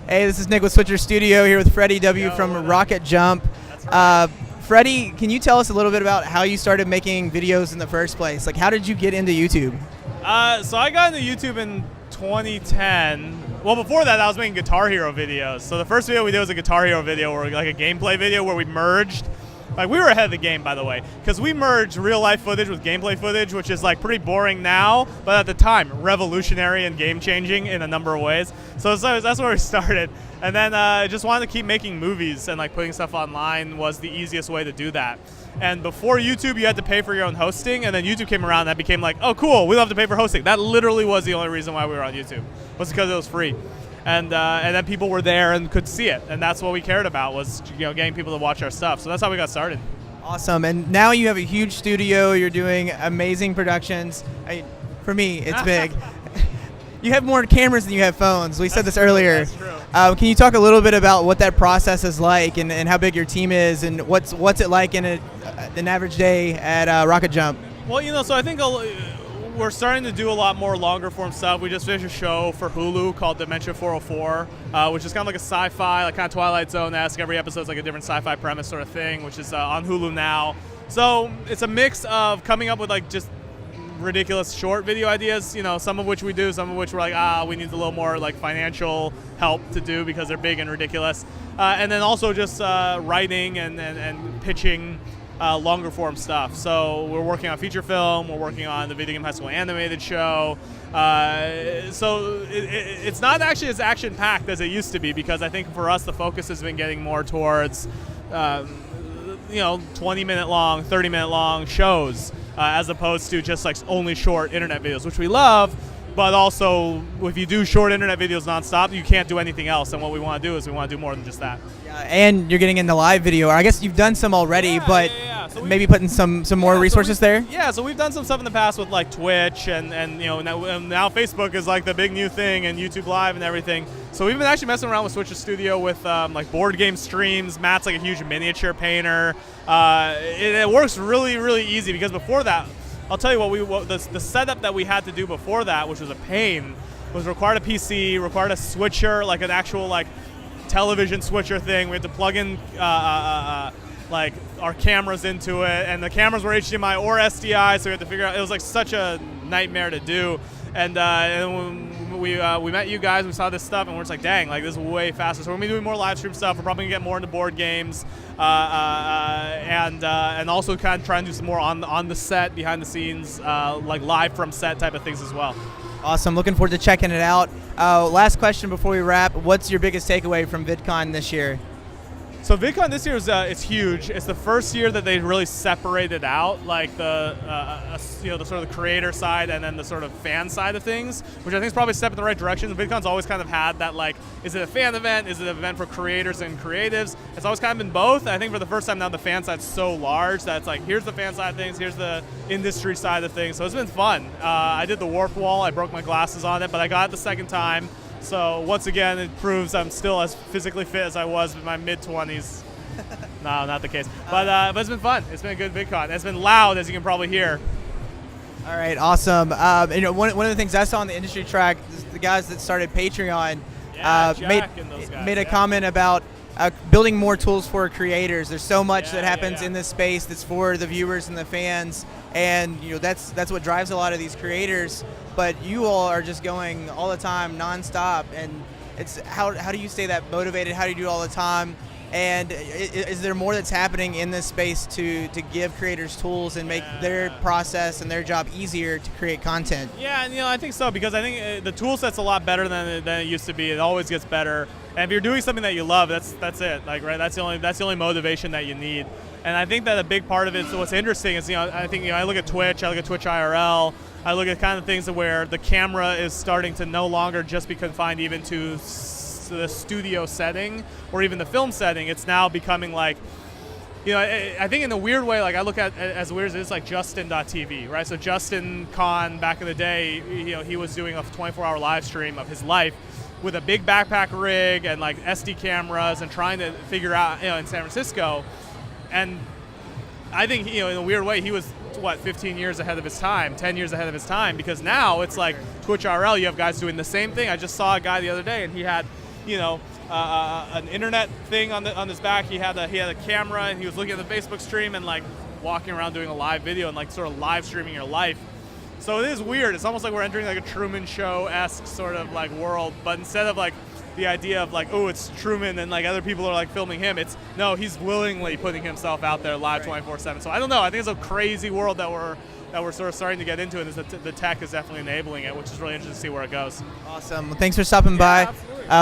Hey, this is Nick with Switcher Studio here with Freddie W. Yo, from what up? Rocket Jump. That's right. Freddie, can you tell us a little bit about how you started making videos in the first place? Like, how did you get into YouTube? So I got into YouTube in 2010. Well, before that, I was making Guitar Hero videos. So the first video we did was a Guitar Hero video, or like a gameplay video where we merged. Like, we were ahead of the game, by the way, because we merged real life footage with gameplay footage, which is like pretty boring now, but at the time, revolutionary and game changing in a number of ways. So that's where we started. And then just wanted to keep making movies, and like putting stuff online was the easiest way to do that. And before YouTube, you had to pay for your own hosting, and then YouTube came around and that became like, oh cool, we don't have to pay for hosting. That literally was the only reason why we were on YouTube, was because it was free. And then people were there and could see it, and that's what we cared about, was getting people to watch our stuff. So that's how we got started. Awesome. And now you have a huge studio. You're doing amazing productions. For me, it's big. You have more cameras than you have phones. We said this earlier. That's true. Can you talk a little bit about what that process is like, and how big your team is, and what's it like in an average day at Rocket Jump? Well, so I think we're starting to do a lot more longer form stuff. We just finished a show for Hulu called Dementia 404, which is kind of like a sci-fi, like kind of Twilight Zone-esque. Every episode's like a different sci-fi premise sort of thing, which is on Hulu now. So it's a mix of coming up with like just ridiculous short video ideas, some of which we do, some of which we're like, we need a little more like financial help to do because they're big and ridiculous. And then also just writing and pitching longer form stuff. So we're working on feature film, we're working on the Video Game High School animated show. So it's not actually as action-packed as it used to be, because I think for us the focus has been getting more towards 20-minute long, 30-minute long shows, as opposed to just like only short internet videos, which we love. But also, if you do short internet videos nonstop, you can't do anything else. And what we want to do is we want to do more than just that. And you're getting into live video. I guess you've done some already, but So maybe putting some more resources there? Yeah, so we've done some stuff in the past with like Twitch and now Facebook is like the big new thing, and YouTube Live and everything. So we've been actually messing around with Switcher Studio with like board game streams. Matt's like a huge miniature painter. It works really, really easy, because before that, I'll tell you the setup that we had to do before that, which was a pain, was required a PC, required a switcher, like an actual like television switcher thing. We had to plug in like our cameras into it, and the cameras were HDMI or SDI, so we had to figure out. It was like such a nightmare to do. And when we met you guys, we saw this stuff, and we're just like, dang, like this is way faster. So we're gonna be doing more live stream stuff. We're probably gonna get more into board games, and also kind of try and do some more on the set, behind the scenes, like live from set type of things as well. Awesome. Looking forward to checking it out. Last question before we wrap. What's your biggest takeaway from VidCon this year? So VidCon this year it's huge. It's the first year that they really separated out like the sort of the creator side and then the sort of fan side of things, which I think is probably a step in the right direction. VidCon's always kind of had that, like, is it a fan event? Is it an event for creators and creatives? It's always kind of been both. And I think for the first time now the fan side's so large that it's like, here's the fan side of things, here's the industry side of things. So it's been fun. I did the warp wall. I broke my glasses on it, but I got it the second time. So once again, it proves I'm still as physically fit as I was in my mid-20s. No, not the case. But it's been fun. It's been a good VidCon. It's been loud, as you can probably hear. All right, awesome. One of the things I saw on the industry track, the guys that started Patreon made a comment about building more tools for creators. There's so much that happens in this space that's for the viewers and the fans, and that's what drives a lot of these creators. But you all are just going all the time, nonstop, and it's how do you stay that motivated? How do you do it all the time? And is there more that's happening in this space to give creators tools and make their process and their job easier to create content? Yeah, and I think so, because I think the tool set's a lot better than it used to be. It always gets better. And if you're doing something that you love, that's it. Like, right, that's the only motivation that you need. And I think that a big part of it, so what's interesting is, I think, I look at Twitch IRL, I look at kind of things where the camera is starting to no longer just be confined even to the studio setting or even the film setting. It's now becoming like, I think in a weird way, like I look at as weird as it is, like Justin.tv, right? So Justin Kahn, back in the day, he was doing a 24-hour live stream of his life with a big backpack rig and like SD cameras and trying to figure out, in San Francisco. And I think, in a weird way, he was 15 years ahead of his time, 10 years ahead of his time, because now it's like Twitch IRL, you have guys doing the same thing. I just saw a guy the other day, and he had an internet thing on his back. He had a camera, and he was looking at the Facebook stream and like walking around doing a live video and like sort of live streaming your life. So it is weird. It's almost like we're entering like a Truman Show-esque sort of like world, but instead of like the idea of like, oh, it's Truman and like other people are like filming him, it's no, he's willingly putting himself out there live 24/7. So I don't know. I think it's a crazy world that we're sort of starting to get into, and the tech is definitely enabling it, which is really interesting to see where it goes. Awesome. Well, thanks for stopping by.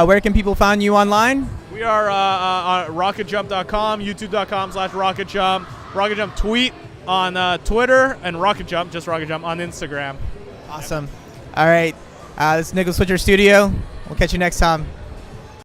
Where can people find you online? We are on rocketjump.com, youtube.com/rocketjump, rocketjump tweet on Twitter, and rocketjump, just rocketjump, on Instagram. Awesome. All right. This is Nickel Switcher Studio. We'll catch you next time.